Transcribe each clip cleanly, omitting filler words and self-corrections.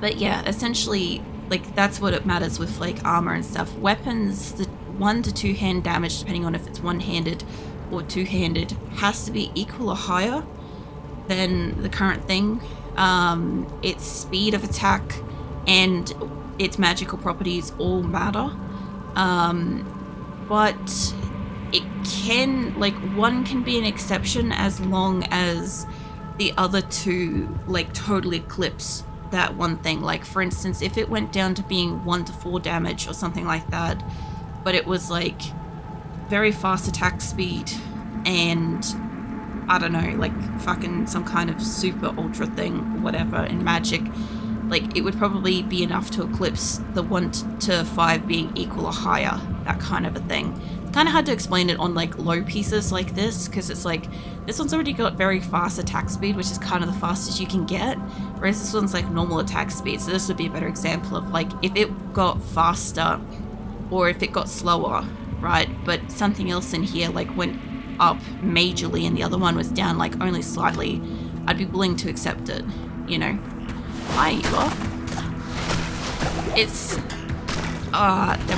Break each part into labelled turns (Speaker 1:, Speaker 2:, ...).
Speaker 1: But yeah, essentially, like, that's what it matters with, like, armor and stuff. Weapons, the 1 to 2 hand damage, depending on if it's one-handed or two-handed, has to be equal or higher than the current thing. Its speed of attack and its magical properties all matter. But it can, like, one can be an exception as long as the other two, like, totally eclipse that one thing. Like, for instance, if it went down to being 1 to 4 damage or something like that, but it was, like, very fast attack speed and, I don't know, like, fucking some kind of super ultra thing, whatever, in magic, like, it would probably be enough to eclipse the 1 to 5 being equal or higher, that kind of a thing. It's kind of hard to explain it on, like, low pieces like this, because it's like, this one's already got very fast attack speed, which is kind of the fastest you can get, whereas this one's, like, normal attack speed. So this would be a better example of, like, if it got faster or if it got slower, right, but something else in here, like, went up majorly and the other one was down, like, only slightly, I'd be willing to accept it, you know. Hi, you are. It's... there we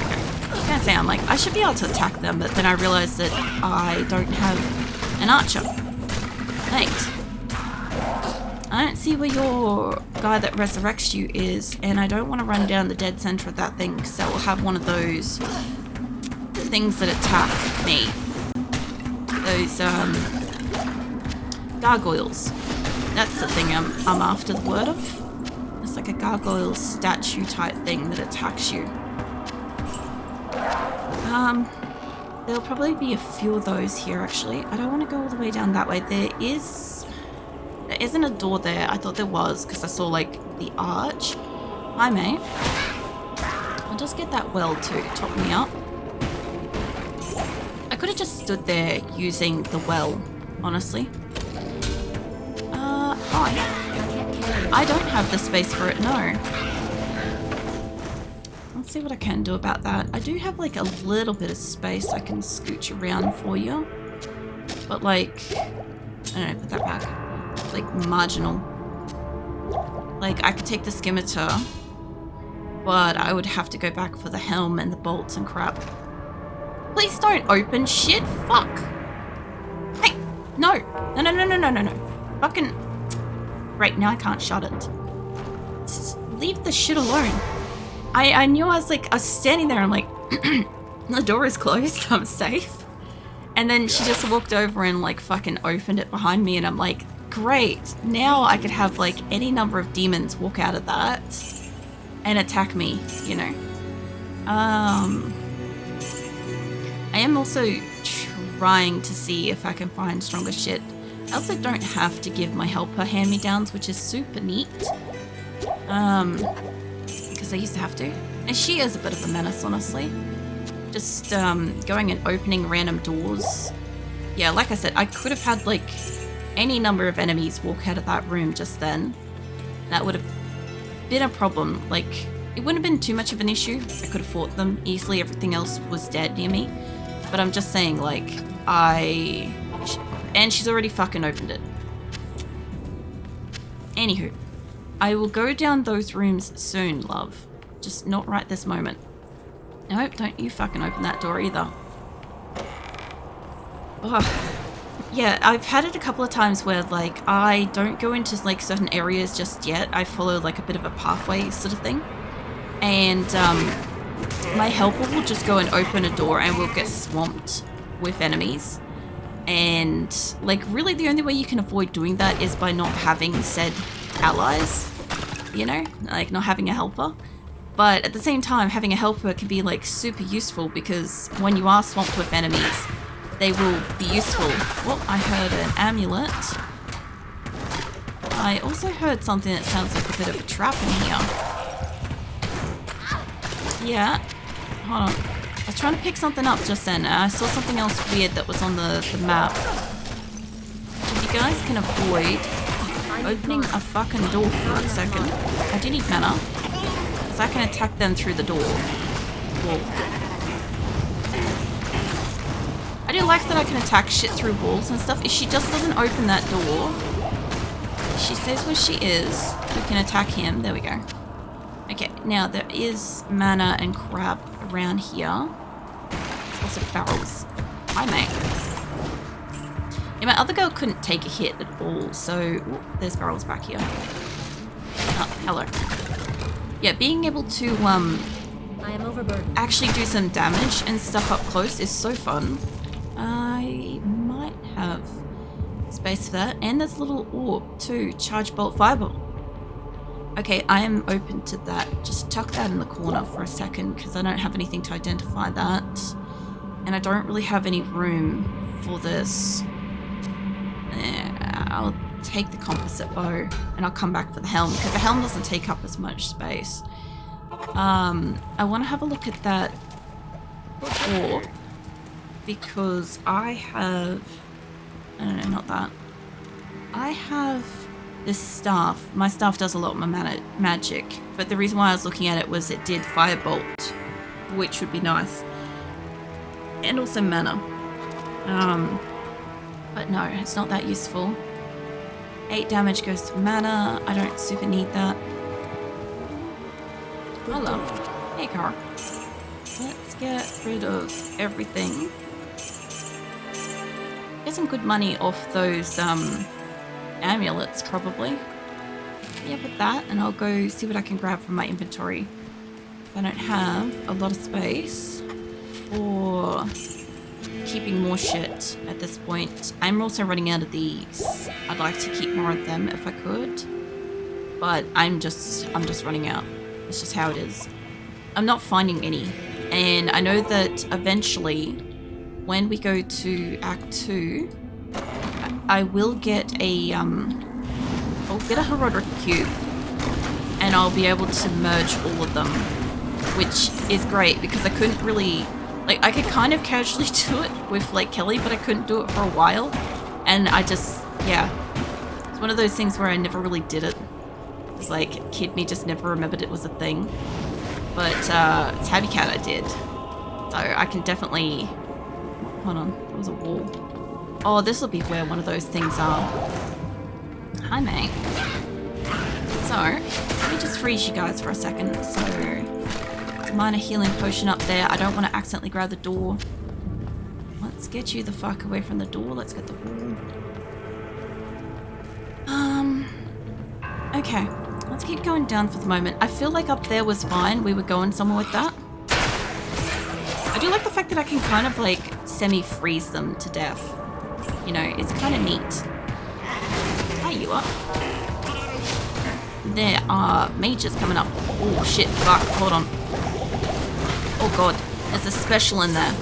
Speaker 1: go. I was gonna say, I'm like, I should be able to attack them, but then I realized that I don't have an archer. Thanks. I don't see where your guy that resurrects you is, and I don't want to run down the dead center of that thing, because that will have one of those things that attack me. Those, gargoyles. That's the thing I'm after the word of. It's like a gargoyle statue type thing that attacks you. There'll probably be a few of those here, actually. I don't want to go all the way down that way. There isn't a door there. I thought there was, because I saw, like, the arch. Hi, mate. I'll just get that well to top me up. I could have just stood there using the well, honestly. Hi. I don't have the space for it, no. Let's see what I can do about that. I do have, like, a little bit of space I can scooch around for you. But, like, I don't know, put that back. It's, like, marginal. Like, I could take the scimitar, but I would have to go back for the helm and the bolts and crap. Please don't open shit. Fuck. Hey, no. No. Fucking. Right, now I can't shut it. Just leave the shit alone. I knew I was standing there and I'm like, the door is closed, I'm safe. And then she just walked over and, like, fucking opened it behind me, and I'm like, great. Now I could have, like, any number of demons walk out of that and attack me, you know. I am also trying to see if I can find stronger shit. I also don't have to give my helper hand-me-downs, which is super neat. Because I used to have to. And she is a bit of a menace, honestly. Just going and opening random doors. Yeah, like I said, I could have had, like, any number of enemies walk out of that room just then. That would have been a problem. Like, it wouldn't have been too much of an issue. I could have fought them easily. Everything else was dead near me. But I'm just saying, like, and she's already fucking opened it. Anywho, I will go down those rooms soon, love. Just not right this moment. Nope, don't you fucking open that door either. Ugh. Yeah, I've had it a couple of times where, like, I don't go into, like, certain areas just yet. I follow, like, a bit of a pathway sort of thing. And, my helper will just go and open a door and we'll get swamped with enemies. And, like, really the only way you can avoid doing that is by not having said allies, you know? Like, not having a helper. But at the same time, having a helper can be, like, super useful, because when you are swamped with enemies, they will be useful. Well, I heard an amulet. I also heard something that sounds like a bit of a trap in here. Yeah. Hold on. I was trying to pick something up just then, and I saw something else weird that was on the map. If you guys can avoid opening a fucking door for a second. I do need mana, because I can attack them through the door. Whoa. I do like that I can attack shit through walls and stuff. If she just doesn't open that door, she says where she is, we can attack him. There we go. Okay, now there is mana and crap around here. There's also barrels. Hi, mate. Yeah, my other girl couldn't take a hit at all, so... Ooh, there's barrels back here. Oh, hello. Yeah, being able to,
Speaker 2: I am overburdened.
Speaker 1: actually do some damage and stuff up close is so fun. I might have space for that. And there's a little orb, too. Charge bolt fireball. Okay, I am open to that. Just tuck that in the corner for a second, because I don't have anything to identify that. And I don't really have any room for this. I'll take the composite bow, and I'll come back for the helm, because the helm doesn't take up as much space. I want to have a look at that orb, because I have... No, not that. I have this staff. My staff does a lot of my magic, but the reason why I was looking at it was it did firebolt, which would be nice. And also mana. But no, it's not that useful. 8 damage goes to mana. I don't super need that. Hello. Hey, car. Let's get rid of everything. Get some good money off those amulets, probably. Yeah, with that, and I'll go see what I can grab from my inventory. I don't have a lot of space for keeping more shit at this point. I'm also running out of these. I'd like to keep more of them if I could, but I'm just running out. It's just how it is. I'm not finding any, and I know that eventually, when we go to Act 2, I will get a I'll get a heroic cube, and I'll be able to merge all of them, which is great because I couldn't really. Like, I could kind of casually do it with, like, Kelly, but I couldn't do it for a while. And I just, yeah. It's one of those things where I never really did it. It's like, kid me just never remembered it was a thing. But, Tabby Cat I did. So I can definitely... Hold on, there was a wall. Oh, this will be where one of those things are. Hi, mate. So, let me just freeze you guys for a second. So... minor healing potion up there. I don't want to accidentally grab the door. Let's get you the fuck away from the door. Let's get the wall. Okay. Let's keep going down for the moment. I feel like up there was fine. We were going somewhere with that. I do like the fact that I can kind of like semi-freeze them to death. You know, it's kind of neat. Hi, you up. There are mages coming up. Oh shit, fuck, hold on. Oh god, there's a special in there.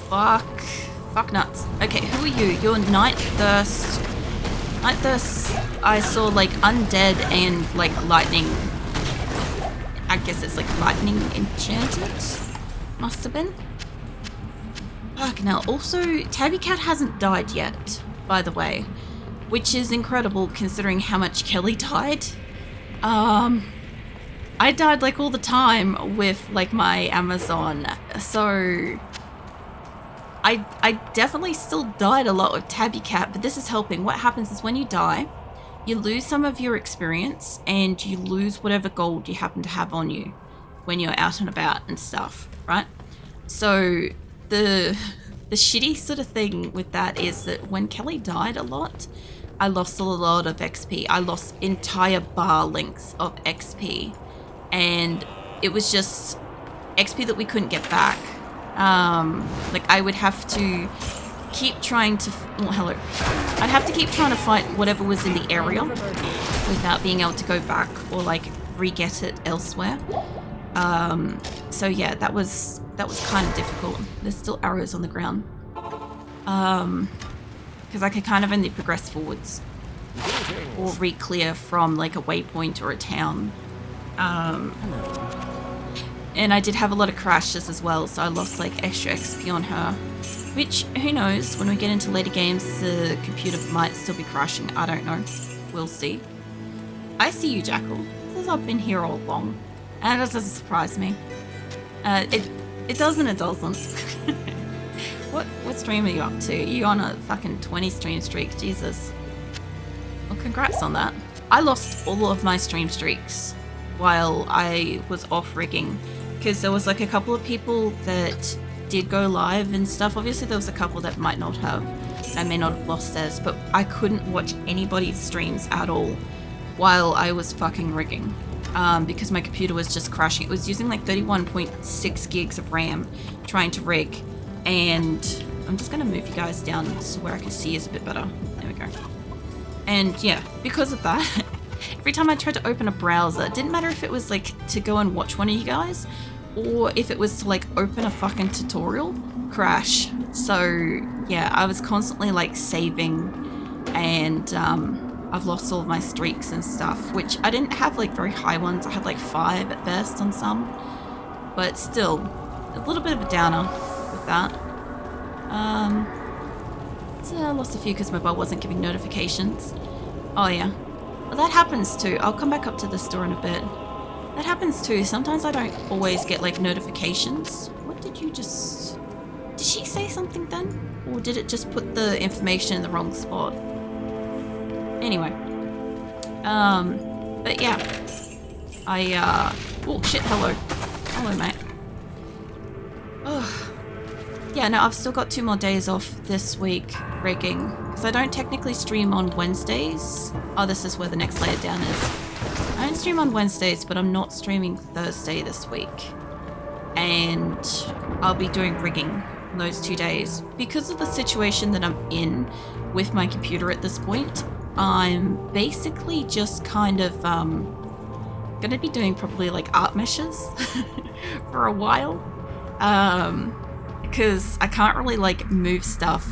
Speaker 1: Fuck nuts. Okay, who are you? You're Night Thirst. Night Thirst, I saw like undead and like lightning. I guess it's like lightning enchanted. Must have been. Fuck now. Also, Tabby Cat hasn't died yet, by the way. Which is incredible considering how much Kelly died. I died like all the time with like my Amazon, so I definitely still died a lot with Tabby Cat, but this is helping. What happens is when you die, you lose some of your experience and you lose whatever gold you happen to have on you when you're out and about and stuff, right? So the shitty sort of thing with that is that when Kelly died a lot, I lost a lot of XP. I lost entire bar lengths of XP. And it was just XP that we couldn't get back. Like I would have to keep trying to... Oh, hello. I'd have to keep trying to fight whatever was in the area without being able to go back or like re-get it elsewhere. So yeah, that was kind of difficult. There's still arrows on the ground. Because I could kind of only progress forwards or re-clear from like a waypoint or a town. And I did have a lot of crashes as well, so I lost like extra XP on her. Which, who knows, when we get into later games, the computer might still be crashing. I don't know. We'll see. I see you, Jackal. It says I've been here all along. And it doesn't surprise me. It does and it doesn't. What stream are you up to? You on a fucking 20 stream streak? Jesus. Well, congrats on that. I lost all of my stream streaks while I was off rigging, because there was like a couple of people that did go live and stuff. Obviously there was a couple that might not have, I may not have lost theirs, but I couldn't watch anybody's streams at all while I was fucking rigging, because my computer was just crashing. It was using like 31.6 gigs of RAM trying to rig, and I'm just gonna move you guys down so where I can see is a bit better. There we go. And yeah, because of that, every time I tried to open a browser, it didn't matter if it was like to go and watch one of you guys, or if it was to like open a fucking tutorial, crash. So yeah, I was constantly like saving, and I've lost all of my streaks and stuff, which I didn't have like very high ones. I had like 5 at best on some, but still a little bit of a downer with that. So I lost a few because my mobile wasn't giving notifications. Oh yeah, well, that happens too. I'll come back up to the store in a bit. That happens too. Sometimes I don't always get like notifications. What did you just... Did she say something then? Or did it just put the information in the wrong spot? Anyway. But yeah. Oh shit, hello. Hello, mate. Oh. Yeah, no, I've still got 2 more days off this week rigging. Because I don't technically stream on Wednesdays. Oh, this is where the next layer down is. I don't stream on Wednesdays, but I'm not streaming Thursday this week. And I'll be doing rigging those 2 days. Because of the situation that I'm in with my computer at this point, I'm basically just kind of gonna be doing probably like art meshes for a while. Because I can't really like move stuff.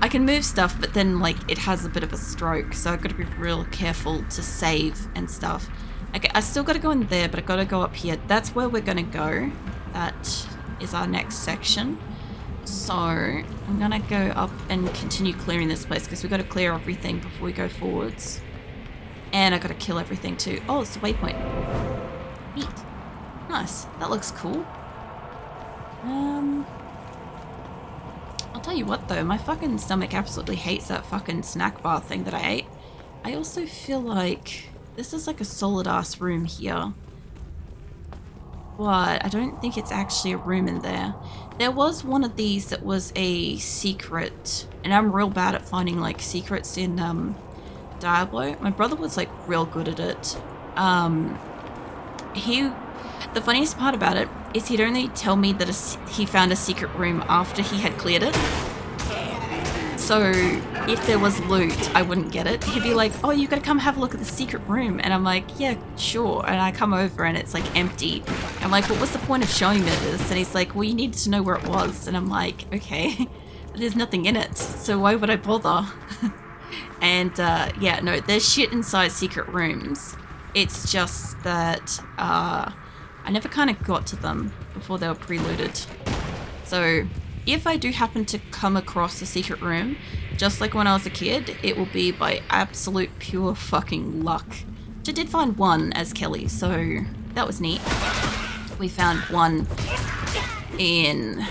Speaker 1: I can move stuff, but then like it has a bit of a stroke, so I've got to be real careful to save and stuff. Okay, I still got to go in there, but I got to go up here. That's where we're gonna go. That is our next section. So I'm gonna go up and continue clearing this place because we've got to clear everything before we go forwards. And I got to kill everything too. Oh, it's the waypoint. Neat. Nice. That looks cool. I'll tell you what though, my fucking stomach absolutely hates that fucking snack bar thing that I ate. I also feel like this is like a solid ass room here, but I don't think it's actually a room in there. There was one of these that was a secret, and I'm real bad at finding like secrets in Diablo. My brother was like real good at it. The funniest part about it is he'd only tell me that he found a secret room after he had cleared it. So if there was loot, I wouldn't get it. He'd be like, oh, you gotta come have a look at the secret room. And I'm like, yeah, sure. And I come over and it's like empty. I'm like, well, what's the point of showing me this? And he's like, well, you needed to know where it was. And I'm like, okay, there's nothing in it, so why would I bother? And yeah, no, there's shit inside secret rooms. It's just that I never kind of got to them before they were preloaded. So if I do happen to come across a secret room, just like when I was a kid, it will be by absolute pure fucking luck. Which I did find one as Kelly, so that was neat. We found one in...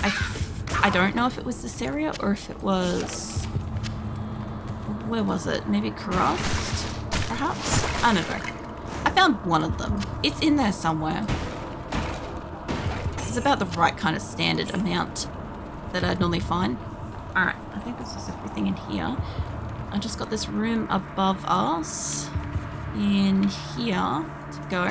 Speaker 1: I don't know if it was this area or if it was... Where was it? Maybe Karust, perhaps? I don't know. I found one of them. It's in there somewhere. It's about the right kind of standard amount that I'd normally find. Alright, I think this is everything in here. I just got this room above us in here to go.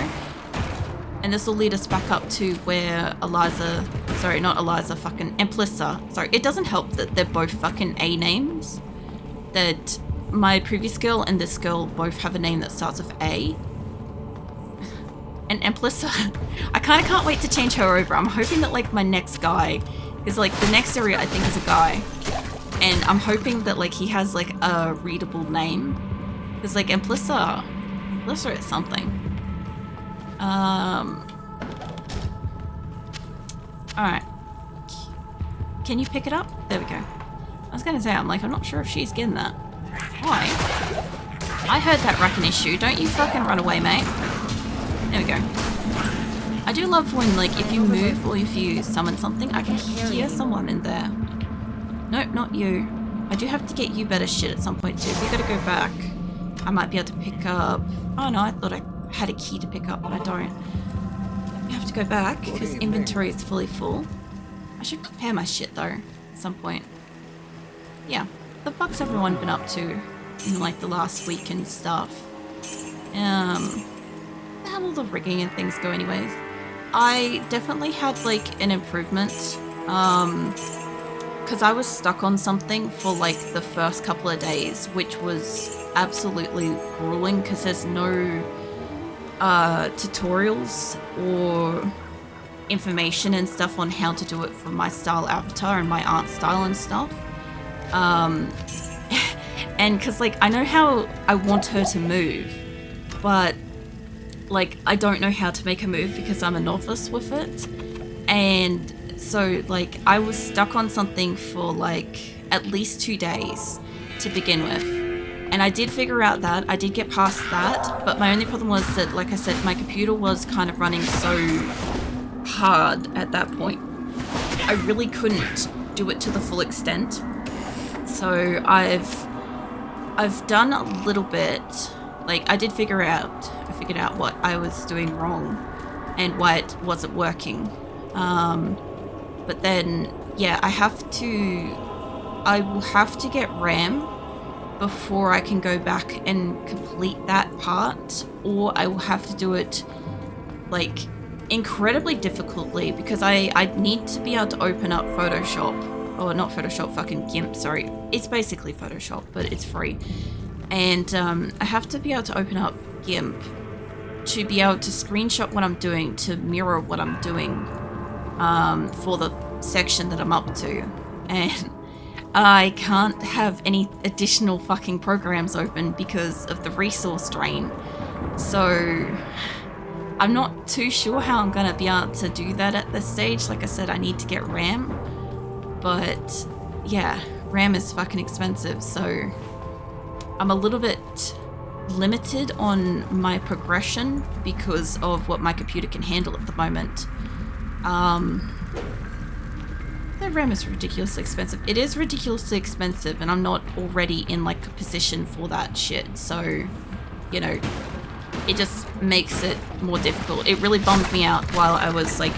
Speaker 1: And this will lead us back up to where Eliza, sorry, not Eliza, fucking Emplissa. Sorry, it doesn't help that they're both fucking A names. That my previous girl and this girl both have a name that starts with A. And Emplissa, I kind of can't wait to change her over. I'm hoping that like my next guy is like, the next area I think is a guy. And I'm hoping that like he has like a readable name. Because like Emplissa is something. Alright. Can you pick it up? There we go. I was gonna say, I'm not sure if she's getting that. Why? I heard that wrecking issue. Don't you fucking run away, mate. There we go. I do love when, like, if you move or if you summon something, I can hear someone in there. Nope, not you. I do have to get you better shit at some point too. If we gotta go back, I might be able to pick up... Oh no, I thought I had a key to pick up, but I don't. I have to go back because inventory is fully full. I should prepare my shit though at some point. Yeah, the fuck's everyone been up to in like the last week and stuff? How will the rigging and things go anyways? I definitely had like an improvement because I was stuck on something for like the first couple of days, which was absolutely grueling because there's no tutorials or information and stuff on how to do it for my style avatar and my art style and stuff. And because like I know how I want her to move, but like I don't know how to make her move because I'm a novice with it. And so like I was stuck on something for like at least 2 days to begin with. And I did figure out that, I did get past that, but my only problem was that, like I said, my computer was kind of running so hard at that point. I really couldn't do it to the full extent. So I've done a little bit, like I figured out what I was doing wrong and why it wasn't working. But then, yeah, I will have to get RAM before I can go back and complete that part, or I will have to do it like incredibly difficultly because I need to be able to open up Photoshop, or not Photoshop, fucking GIMP, sorry. It's basically Photoshop, but it's free. And I have to be able to open up GIMP to be able to screenshot what I'm doing, to mirror what I'm doing for the section that I'm up to. And I can't have any additional fucking programs open because of the resource drain. So I'm not too sure how I'm gonna be able to do that at this stage. Like I said, I need to get RAM, but yeah, RAM is fucking expensive, so I'm a little bit limited on my progression because of what my computer can handle at the moment. The RAM is ridiculously expensive. It is ridiculously expensive, and I'm not already in like a position for that shit. So, you know, it just makes it more difficult. It really bummed me out while I was like,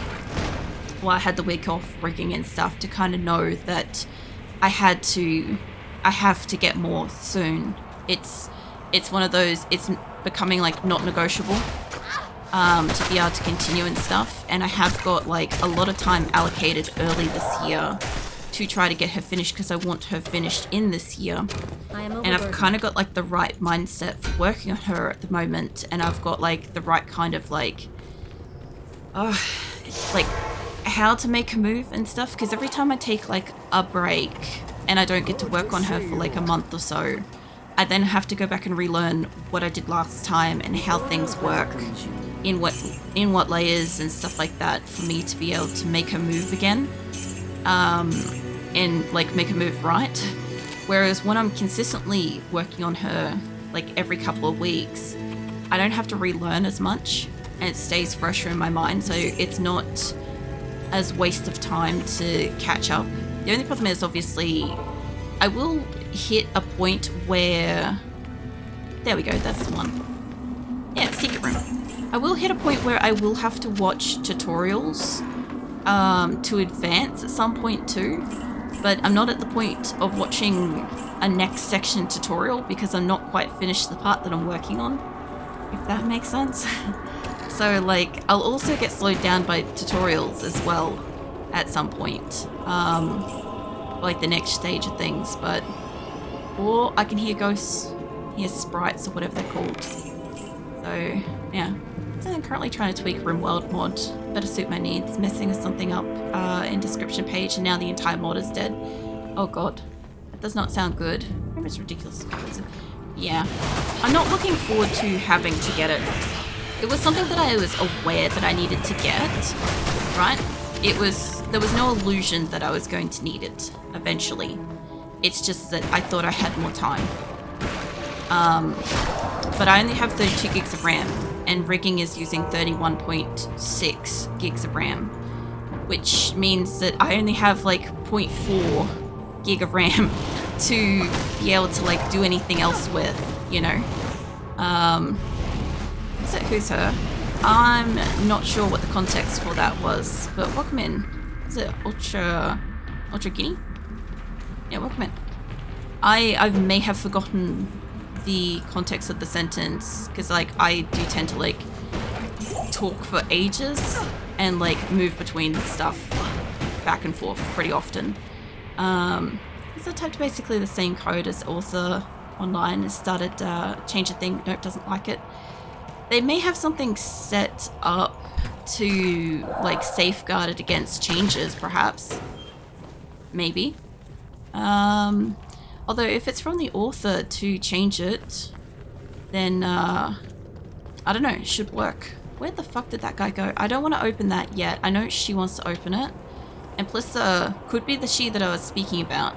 Speaker 1: while I had the week off rigging and stuff, to kind of know that I have to get more soon. It's one of those, it's becoming like not negotiable to be able to continue and stuff. And I have got like a lot of time allocated early this year to try to get her finished because I want her finished in this year. And I've kind of got like the right mindset for working on her at the moment, and I've got like the right kind of like how to make her move and stuff, because every time I take like a break and I don't get to work on her for like a month or so, I then have to go back and relearn what I did last time and how things work in what layers and stuff like that for me to be able to make her move again, and like make her move right. Whereas when I'm consistently working on her like every couple of weeks, I don't have to relearn as much and it stays fresher in my mind, so it's not as waste of time to catch up. The only problem is obviously I will hit a point where, there we go, that's the one. Yeah, secret room. I will hit a point where I will have to watch tutorials to advance at some point too, but I'm not at the point of watching a next section tutorial because I'm not quite finished the part that I'm working on, if that makes sense. So like I'll also get slowed down by tutorials as well at some point, like the next stage of things, but or I can hear ghosts, hear sprites or whatever they're called. So yeah, so I'm currently trying to tweak RimWorld mod, better suit my needs, messing with something up in description page, and now the entire mod is dead. Oh god, that does not sound good. It's ridiculous expensive. Yeah, I'm not looking forward to having to get it. It was something that I was aware that I needed to get, right? There was no illusion that I was going to need it eventually. It's just that I thought I had more time. But I only have 32 gigs of RAM, and rigging is using 31.6 gigs of RAM, which means that I only have like 0.4 gig of RAM to be able to like do anything else with, you know? Who's it? Who's her? I'm not sure what the context for that was, but welcome in. Is it Ultra Guinea? Yeah, welcome in. I may have forgotten the context of the sentence because like I do tend to like talk for ages and like move between stuff back and forth pretty often. So I typed basically the same code as author online has started change a thing. Nope, doesn't like it. They may have something set up to like safeguard it against changes, perhaps. Maybe. Although if it's from the author to change it, then I don't know, it should work. Where the fuck did that guy go? I don't want to open that yet. I know she wants to open it. And plus could be the she that I was speaking about.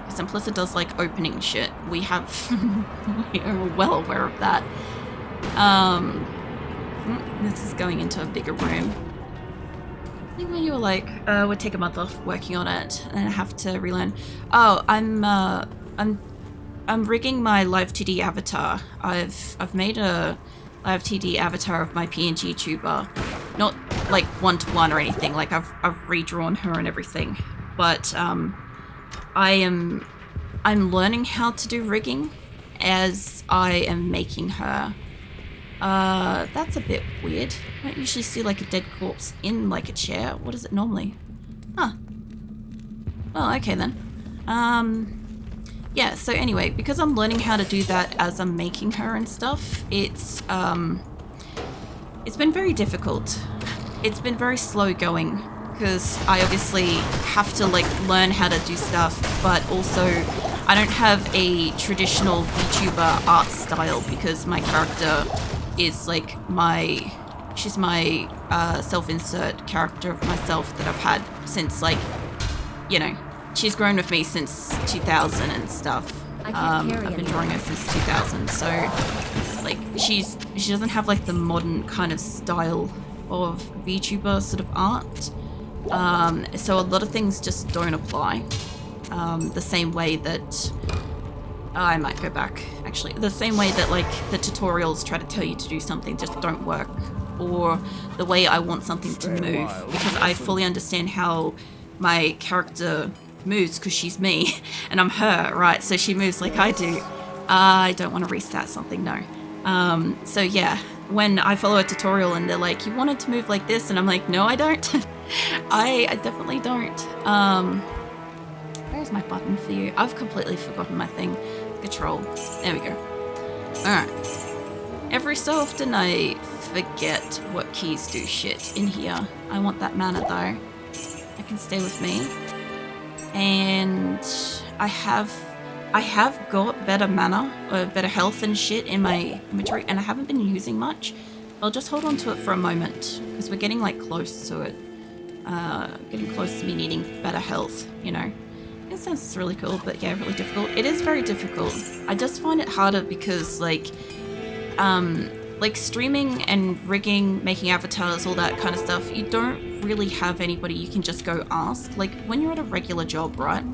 Speaker 1: Because Implicit does like opening shit. We have we are well aware of that. This is going into a bigger room. I think when you were like, we'll take a month off working on it and I have to relearn. Oh, I'm rigging my live 2D avatar. I've made a live 2D avatar of my PNG tuber. Not like one-to-one or anything, like I've redrawn her and everything. But I'm learning how to do rigging as I am making her. That's a bit weird. I don't usually see like a dead corpse in like a chair. What is it normally? Huh. Well, okay then. Yeah, so anyway, because I'm learning how to do that as I'm making her and stuff, it's been very difficult. It's been very slow going because I obviously have to like learn how to do stuff, but also I don't have a traditional VTuber art style because my character is like she's my self-insert character of myself that I've had since like, you know, she's grown with me since 2000 and stuff. I've been drawing her since 2000, so like she doesn't have like the modern kind of style of VTuber sort of art. So a lot of things just don't apply. The same way that I might go back actually. The same way that like the tutorials try to tell you to do something just don't work, or the way I want something to move, because I fully understand how my character moves because she's me and I'm her, right? So she moves like I do. I don't want to restart something, no. So yeah, when I follow a tutorial and they're like, you want it to move like this, and I'm like, no, I don't. I definitely don't. Where's my button for you? I've completely forgotten my thing. Control. There we go. Alright. Every so often I forget what keys do shit in here. I want that mana though. It can stay with me. And I have got better mana, or better health and shit in my inventory, and I haven't been using much. I'll just hold on to it for a moment, because we're getting like close to it. Getting close to me needing better health, you know. It sounds really cool, but yeah, really difficult. It is very difficult. I just find it harder because like streaming and rigging, making avatars, all that kind of stuff, you don't really have anybody you can just go ask. Like when you're at a regular job, right?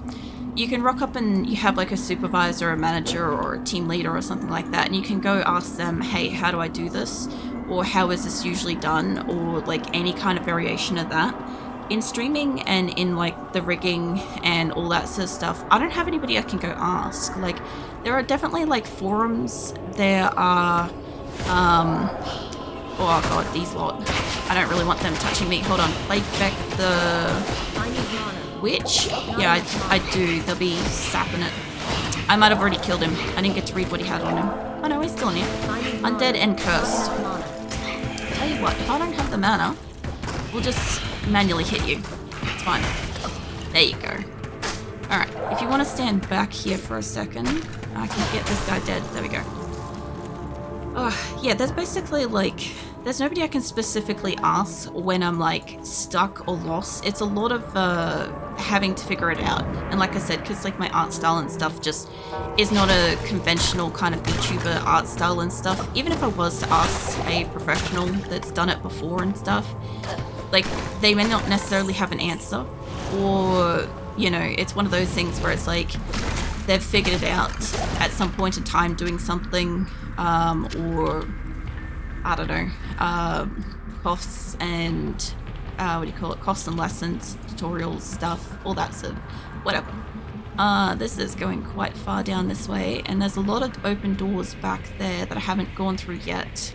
Speaker 1: You can rock up and you have like a supervisor, a manager, or a team leader or something like that, and you can go ask them, hey, how do I do this? Or how is this usually done? Or like any kind of variation of that. In streaming and in like the rigging and all that sort of stuff, I don't have anybody I can go ask. Like there are definitely like forums, there are oh god, these lot. I don't really want them touching me. Hold on, play back the witch? Yeah, I do. They'll be sapping it. I might have already killed him. I didn't get to read what he had on him. Oh no, he's still in here. Undead and cursed. Tell you what, if I don't have the mana, we'll just manually hit you. It's fine. There you go. Alright, if you want to stand back here for a second, I can get this guy dead. There we go. Oh, yeah, there's basically like, there's nobody I can specifically ask when I'm like stuck or lost. It's a lot of having to figure it out. And like I said, because like my art style and stuff just is not a conventional kind of VTuber art style and stuff. Even if I was to ask a professional that's done it before and stuff, like they may not necessarily have an answer, or you know, it's one of those things where it's like they've figured it out at some point in time doing something, or I don't know, costs and what do you call it? Costs and lessons, tutorials, stuff, all that sort of whatever. This is going quite far down this way, and there's a lot of open doors back there that I haven't gone through yet.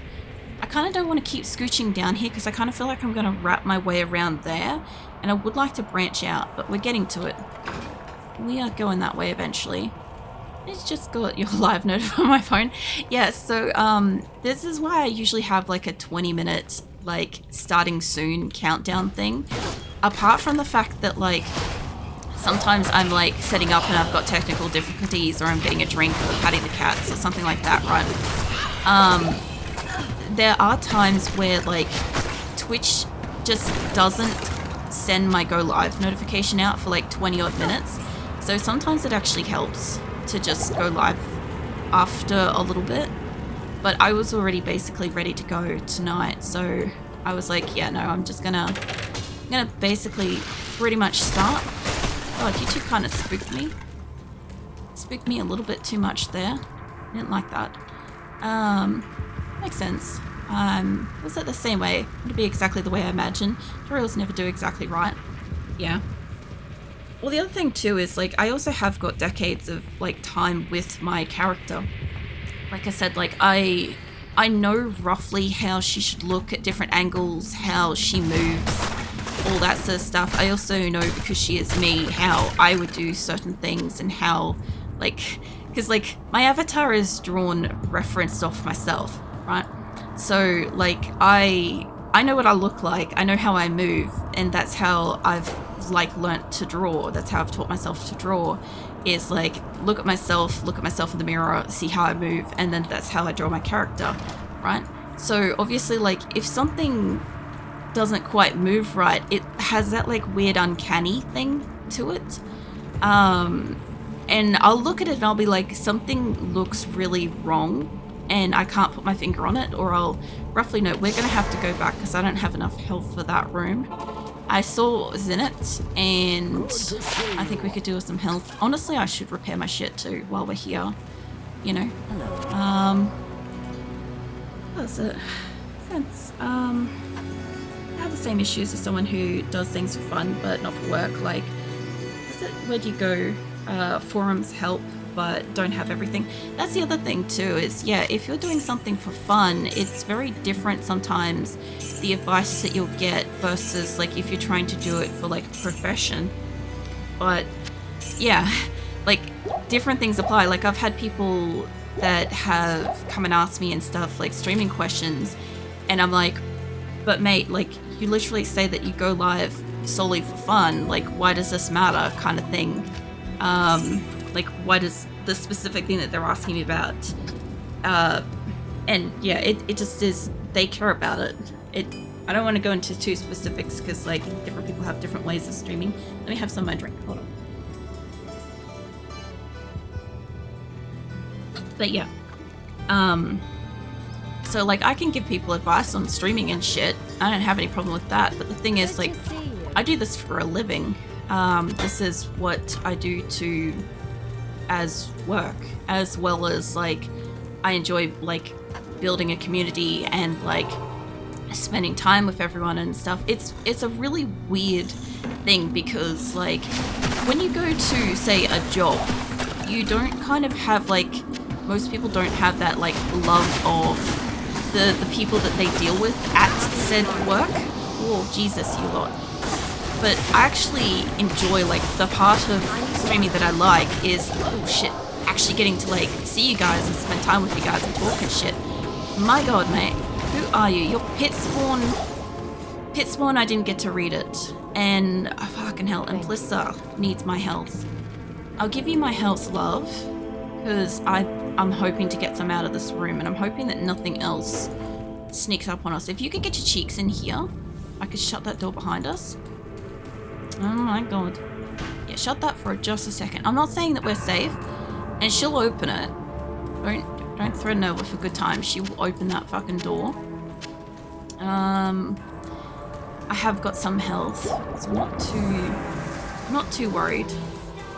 Speaker 1: I kind of don't want to keep scooching down here because I kind of feel like I'm going to wrap my way around there, and I would like to branch out, but we're getting to it. We are going that way eventually. It's just got your live note on my phone. Yeah, so this is why I usually have like a 20-minute like starting soon countdown thing. Apart from the fact that like sometimes I'm like setting up and I've got technical difficulties, or I'm getting a drink or patting the cats or something like that, right? There are times where like Twitch just doesn't send my go live notification out for like 20 odd minutes. So sometimes it actually helps to just go live after a little bit. But I was already basically ready to go tonight, so I was like, yeah, no, I'm gonna basically pretty much start. God, you two kind of spooked me. Spooked me a little bit too much there. I didn't like that. Makes sense. Was it the same way? It'd be exactly the way I imagine. Tutorials never do exactly right. Yeah. Well, the other thing too is like I also have got decades of like time with my character. Like I said, like I know roughly how she should look at different angles, how she moves, all that sort of stuff. I also know, because she is me, how I would do certain things, and how like, because like my avatar is drawn referenced off myself, right? So like I know what I look like, I know how I move, and that's how I've like learnt to draw. That's how I've taught myself to draw, is like look at myself in the mirror, see how I move, and then that's how I draw my character, right? So obviously like if something doesn't quite move right, it has that like weird uncanny thing to it, and I'll look at it and I'll be like, something looks really wrong and I can't put my finger on it, or I'll roughly know we're gonna have to go back because I don't have enough health for that room. I saw Zenit and I think we could do with some health. Honestly, I should repair my shit too while we're here, you know. What's it? Since I have the same issues as someone who does things for fun but not for work. Like, is it, where do you go? Forums help but don't have everything. That's the other thing too, is yeah, if you're doing something for fun, it's very different sometimes, the advice that you'll get, versus like if you're trying to do it for like a profession. But yeah, like different things apply. Like I've had people that have come and asked me and stuff, like streaming questions, and I'm like, but mate, like you literally say that you go live solely for fun, like why does this matter, kind of thing. Like why does the specific thing that they're asking me about, and yeah, it just is, they care about it. I don't want to go into too specifics because like different people have different ways of streaming. Let me have some of my drink, hold on. But yeah, so like I can give people advice on streaming and shit, I don't have any problem with that, but the thing is like I do this for a living. This is what I do as work, as well as like I enjoy like building a community and like spending time with everyone and stuff. It's a really weird thing because like when you go to say a job, you don't kind of have like, most people don't have that like love of the people that they deal with at said work. Oh Jesus, you lot. But I actually enjoy, like, the part of streaming that I like is, oh shit, actually getting to like see you guys and spend time with you guys and talk and shit. My god, mate, who are you? You're pit spawn, I didn't get to read it, and fucking hell, and Plissa needs my health. I'll give you my health, love, because I'm hoping to get some out of this room, and I'm hoping that nothing else sneaks up on us. If you could get your cheeks in here, I could shut that door behind us. Oh my god. Yeah, shut that for just a second. I'm not saying that we're safe, and she'll open it. Don't threaten her with a good time. She will open that fucking door. I have got some health, so I'm not too worried.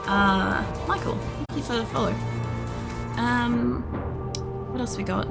Speaker 1: Michael, thank you for the follow. What else we got?